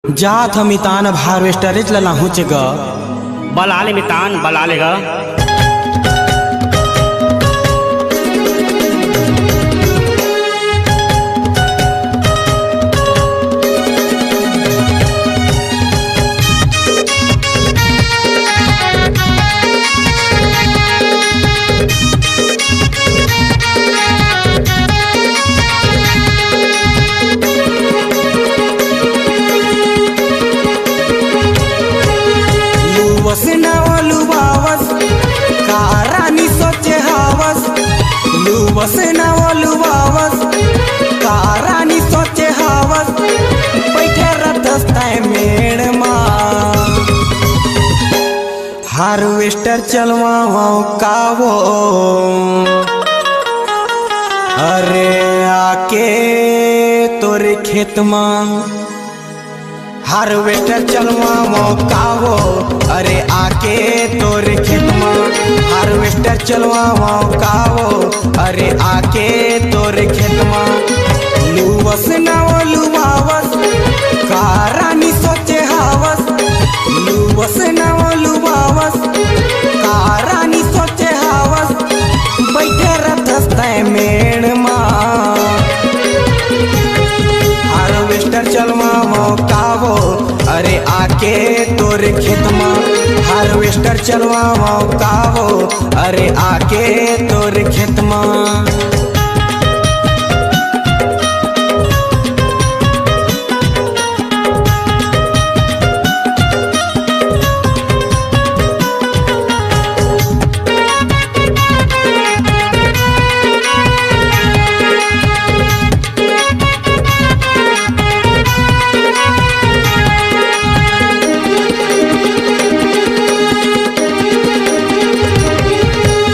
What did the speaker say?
जात हम इतान अब हार्वेस्टरेज लला हुचे ग बलाले मितान बलाले गा वसना ओलुवावस कारानी सोचे हावस बैठे रथस्ताय मेड़ मा हार्वेस्टर चलवाओ कावो अरे आके तोरे खेत मा हार्वेस्टर चलवाओ कावो अरे आके तोरे खेत मा हार्वेस्टर चलवाओ कावो अरे आके तोरे खेत मा लुवस ना लुवावस कारानी सोचे हावस लुवस ना लुवावस कारानी सोचे हावस बैठे रथस्ताय मेड़ मा हार्वेस्टर चलवाओ कावो अरे आके तोरे खेत मा हार्वेस्टर चलवाओ कावो अरे आके तोरे खेत मा।